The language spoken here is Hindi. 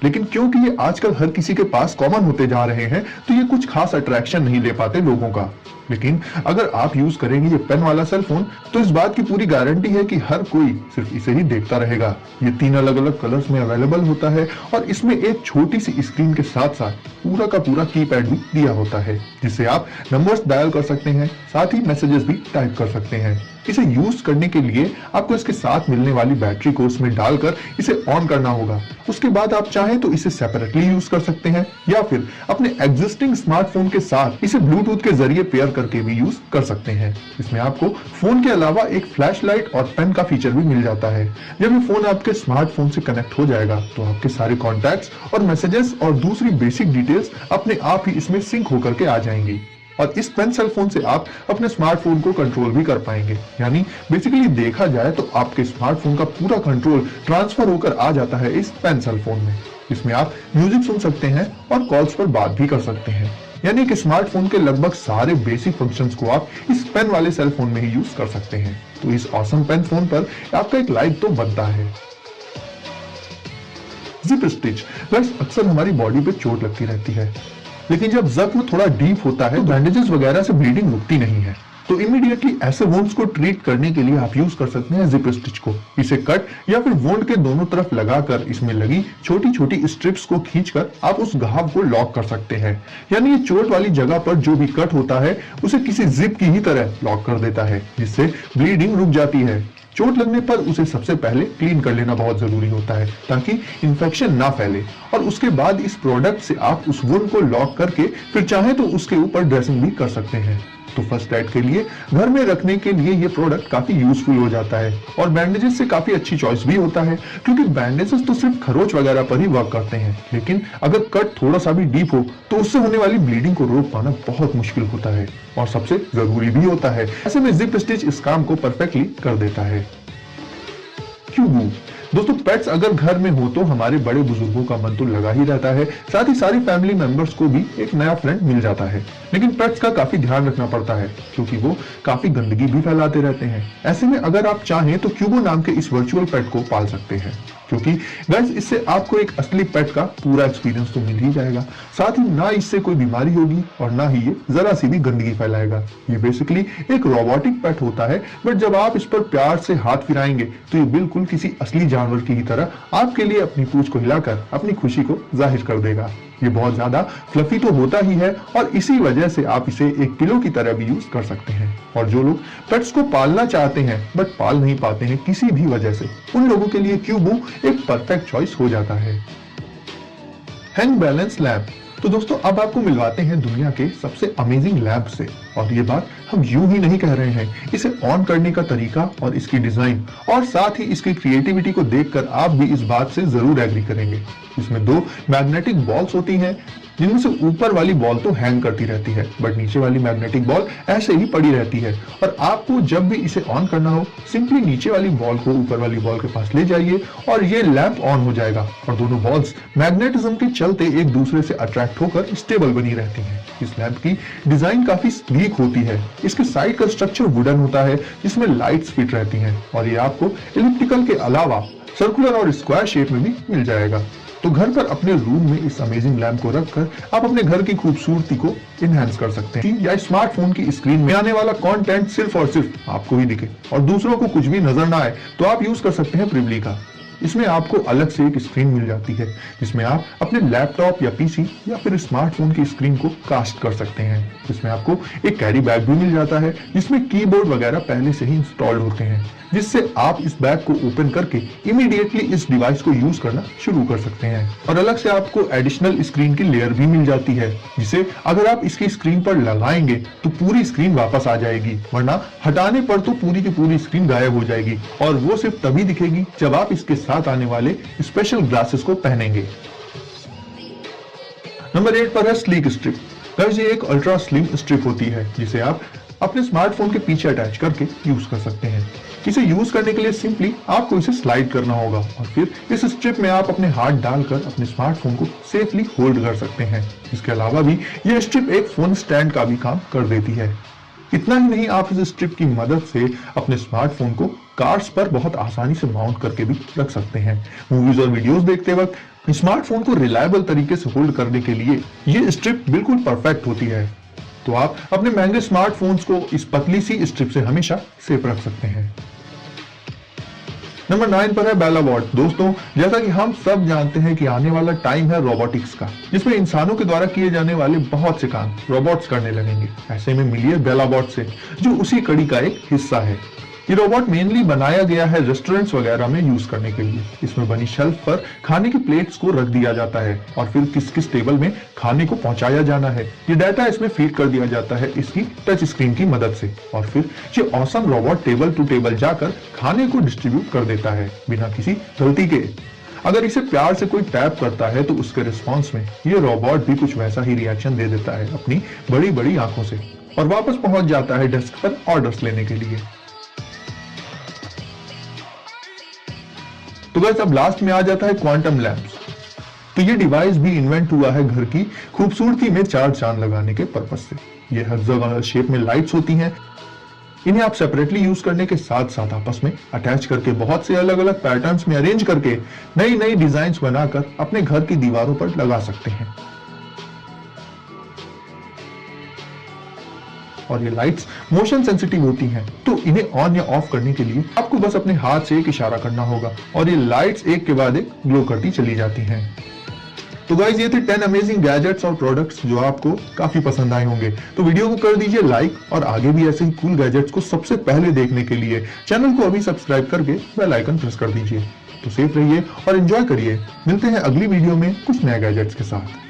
लेकिन क्योंकि ये आजकल हर किसी के पास कॉमन होते जा रहे हैं तो ये कुछ खास अट्रैक्शन नहीं ले पाते लोगों का। लेकिन अगर आप यूज करेंगे ये पेन वाला सेल फोन तो इस बात की पूरी गारंटी है कि हर कोई सिर्फ इसे ही देखता रहेगा। ये 3 अलग अलग कलर्स में अवेलेबल होता है और इसमें एक छोटी सी स्क्रीन के साथ साथ पूरा का पूरा कीपैड भी दिया होता है, जिससे आप नंबर्स डायल कर सकते हैं, साथ ही मैसेजेस भी टाइप कर सकते हैं। इसे यूज करने के लिए आपको इसके साथ मिलने वाली बैटरी को उसमें डालकर इसे ऑन करना होगा। उसके बाद आप चाहें तो इसे सेपरेटली यूज कर सकते हैं या फिर अपने एग्जिस्टिंग स्मार्टफोन के साथ इसे ब्लूटूथ के जरिए पेयर करके भी यूज कर सकते हैं। इसमें आपको फोन के अलावा एक फ्लैश लाइट और पेन का फीचर भी मिल जाता है। जब ये फोन आपके स्मार्टफोन से कनेक्ट हो जाएगा तो आपके सारे कॉन्टैक्ट्स और मैसेजेस और दूसरी बेसिक डिटेल्स अपने आप ही इसमें सिंक होकर के आ जाएंगी और इस पेन सेल फोन से आप अपने स्मार्टफोन को कंट्रोल भी कर पाएंगे। यानी बेसिकली देखा जाए तो आपके स्मार्टफोन का पूरा कंट्रोल ट्रांसफर होकर आ जाता है इस पेन सेल फोन में। इसमें आप म्यूजिक सुन सकते हैं और कॉल्स पर बात भी कर सकते हैं। यानी कि स्मार्टफोन के लगभग सारे बेसिक फंक्शंस को आप इस पेन वाले सेल फोन में ही यूज कर सकते हैं। तो इस ऑसम पेन फोन पर आपका एक लाइक तो बनता है। जिप स्टिच, अक्सर हमारी बॉडी पे चोट लगती रहती है, लेकिन जब जख्म थोड़ा डीप होता है तो बैंडेजेस वगैरह से ब्लीडिंग रुकती नहीं है। तो इमीडिएटली ऐसे वुंड्स को ट्रीट करने के लिए आप यूज कर सकते हैं जिप स्टिच को। इसे कट या फिर वुंड के दोनों तरफ लगाकर इसमें लगी छोटी छोटी स्ट्रिप्स को खींचकर आप उस घाव को लॉक कर सकते हैं। यानी ये चोट वाली जगह पर जो भी कट होता है उसे किसी जिप की ही तरह लॉक कर देता है, जिससे ब्लीडिंग रुक जाती है। चोट लगने पर उसे सबसे पहले क्लीन कर लेना बहुत जरूरी होता है ताकि इंफेक्शन ना फैले और उसके बाद इस प्रोडक्ट से आप उस वुंड को लॉक करके फिर चाहे तो उसके ऊपर ड्रेसिंग भी कर सकते हैं। तो फर्स्ट एड के लिए घर में रखने के लिए ये प्रोडक्ट काफी यूजफुल हो जाता है और बैंडेजेस से काफी अच्छी चॉइस भी होता है, क्योंकि बैंडेजेस तो सिर्फ खरोच वगैरह पर ही वर्क करते हैं, लेकिन अगर कट थोड़ा सा भी डीप हो तो उससे होने वाली ब्लीडिंग को रोक पाना बहुत मुश्किल होता है और सबसे जरूरी भी होता है। ऐसे में जिप स्टिच इस काम को परफेक्टली कर देता है। क्यूबू दोस्तों, पेट्स अगर घर में हो तो हमारे बड़े बुजुर्गों का मन तो लगा ही रहता है, साथ ही सारी फैमिली मेंबर्स को भी एक नया फ्रेंड मिल जाता है। लेकिन पेट्स का काफी ध्यान रखना पड़ता है क्योंकि वो काफी गंदगी भी फैलाते रहते हैं। ऐसे में अगर आप चाहें तो क्यूबो नाम के इस वर्चुअल पेट को पाल सकते हैं, क्योंकि गाइस इससे आपको एक असली पेट का पूरा एक्सपीरियंस तो मिल ही जाएगा, साथ ही ना इससे कोई बीमारी होगी और ना ही ये जरा सी भी गंदगी फैलाएगा। ये बेसिकली एक रोबोटिक पेट होता है, बट जब आप इस पर प्यार से हाथ फिराएंगे तो ये बिल्कुल किसी असली जानवर की तरह आपके लिए अपनी पूंछ को हिलाकर अपनी खुशी को जाहिर कर देगा। ये बहुत ज्यादा फ्लफी तो होता ही है और इसी वजह से आप इसे एक पिलो की तरह भी यूज कर सकते हैं। और जो लोग पेट्स को पालना चाहते हैं बट पाल नहीं पाते हैं किसी भी वजह से, उन लोगों के लिए क्यूबो एक परफेक्ट चॉइस हो जाता है। हैंग बैलेंस लैम्प, तो दोस्तों अब आपको मिलवाते हैं दुनिया के सबसे अमेजिंग लैम्प से, और ये बात हम यूं ही नहीं कह रहे हैं। इसे ऑन करने का तरीका और इसकी डिजाइन और साथ ही इसकी क्रिएटिविटी को देखकर आप भी इस बात से जरूर एग्री करेंगे। इसमें 2 मैग्नेटिक बॉल्स होती हैं, जिनमें से ऊपर वाली बॉल तो हैंग करती रहती है बट नीचे वाली मैग्नेटिक बॉल ऐसे ही पड़ी रहती है, और आपको जब भी इसे ऑन करना हो सिंपली नीचे वाली बॉल को ऊपर वाली बॉल के पास ले जाइए और ये लैंप ऑन हो जाएगा और दोनों बॉल्स मैग्नेटिज्म के चलते एक दूसरे से अट्रैक्ट होकर स्टेबल बनी रहती हैं। इस लैंप की डिजाइन काफी स्लीक होती है। इसके साइड का स्ट्रक्चर वुडन होता है जिसमें लाइट्स फिट रहती हैं और ये आपको इलिप्टिकल के अलावा सर्कुलर और स्क्वायर शेप में भी मिल जाएगा। तो घर पर अपने रूम में इस अमेजिंग लैंप को रखकर आप अपने घर की खूबसूरती को इनहैंस कर सकते हैं, या स्मार्टफोन की स्क्रीन में आने वाला कंटेंट सिर्फ और सिर्फ आपको ही दिखे और दूसरों को कुछ भी नजर ना आए तो आप यूज कर सकते हैं प्रिवली का। इसमें आपको अलग से एक स्क्रीन मिल जाती है जिसमें आप अपने लैपटॉप या पीसी या फिर स्मार्टफोन की स्क्रीन को कास्ट कर सकते हैं। इसमें आपको एक कैरी बैग भी मिल जाता है जिसमें कीबोर्ड वगैरह पहले से ही इंस्टॉल्ड होते हैं, जिससे आप इस बैग को ओपन करके इमीडिएटली इस डिवाइस को यूज करना शुरू कर सकते हैं। और अलग से आपको एडिशनल स्क्रीन की लेयर भी मिल जाती है जिसे अगर आप इसकी स्क्रीन पर लगाएंगे तो पूरी स्क्रीन वापस आ जाएगी, वरना हटाने पर तो पूरी की पूरी स्क्रीन गायब हो जाएगी और वो सिर्फ तभी दिखेगी जब आप इसके साथ आने वाले स्पेशल ग्लासेस को पहनेंगे। नंबर 8 पर है स्लीक स्ट्रिप। गाइस ये एक अल्ट्रा स्लिम स्ट्रिप होती है जिसे आप अपने स्मार्टफोन के पीछे अटैच करके यूज कर सकते हैं। इसे यूज करने के लिए सिंपली आपको इसे स्लाइड करना होगा और फिर इस स्ट्रिप में आप अपने हाथ डालकर अपने स्मार्टफोन को सेफली होल्ड कर सकते हैं। इसके अलावा भी यह स्ट्रिप एक फोन स्टैंड का भी काम कर देती है। इतना ही नहीं, आप इस स्ट्रिप की मदद से अपने स्मार्टफोन को कार्स पर बहुत आसानी से माउंट करके भी रख सकते हैं। मूवीज और वीडियोस देखते वक्त स्मार्टफोन को रिलायबल तरीके से होल्ड करने के लिए ये स्ट्रिप बिल्कुल परफेक्ट होती है। तो आप अपने महंगे स्मार्टफोन्स को इस पतली सी स्ट्रिप से हमेशा सेफ रख सकते हैं। नंबर 9 पर है बेला वॉट। दोस्तों, जैसा कि हम सब जानते हैं कि आने वाला टाइम है रोबोटिक्स का, जिसमें इंसानों के द्वारा किए जाने वाले बहुत से काम रोबोट्स करने लगेंगे। ऐसे में मिलिए बेला वॉट से, जो उसी कड़ी का एक हिस्सा है। ये रोबोट मेनली बनाया गया है रेस्टोरेंट्स वगैरह में यूज करने के लिए। इसमें बनी शेल्फ पर खाने की प्लेट्स को रख दिया जाता है और फिर किस किस टेबल में खाने को पहुंचाया जाना है, ये डाटा इसमें फीड कर दिया जाता है इसकी टच स्क्रीन की मदद से। और फिर ये awesome robot table to table जाकर खाने को डिस्ट्रीब्यूट कर देता है बिना किसी गलती के। अगर इसे प्यार से कोई टैप करता है तो उसके रिस्पॉन्स में ये रोबोट भी कुछ वैसा ही रिएक्शन दे देता है अपनी बड़ी बड़ी आंखों से, और वापस पहुंच जाता है डेस्क पर ऑर्डर्स लेने के लिए। तो गाइस, अब लास्ट में आ जाता है क्वांटम लैंप्स। तो ये डिवाइस भी इन्वेंट हुआ है घर की खूबसूरती में चार चांद लगाने के पर्पस से। ये हेक्सागोनल शेप में लाइट्स होती हैं। इन्हें आप सेपरेटली यूज करने के साथ साथ आपस में अटैच करके बहुत से अलग अलग पैटर्न्स में अरेंज करके नई नई डिजाइन्स बनाकर अपने घर की दीवारों पर लगा सकते हैं। और ये लाइट्स मोशन सेंसिटिव होती हैं, तो इन्हें ऑन या ऑफ करने के लिए आपको बस अपने हाथ से एक इशारा करना होगा और ये लाइट्स एक के बाद एक ग्लो करती चली जाती हैं। तो गाइस, ये थे 10 अमेजिंग गैजेट्स और प्रोडक्ट्स जो आपको काफी पसंद आए होंगे। तो वीडियो को कर दीजिए लाइक, और आगे भी ऐसे ही कूल गैजेट्स को सबसे पहले देखने के लिए चैनल को अभी सब्सक्राइब करके बेल आइकन प्रेस कर दीजिए। तो सेफ रहिए और एंजॉय करिए। मिलते हैं अगली वीडियो में कुछ नए गैजेट्स के साथ।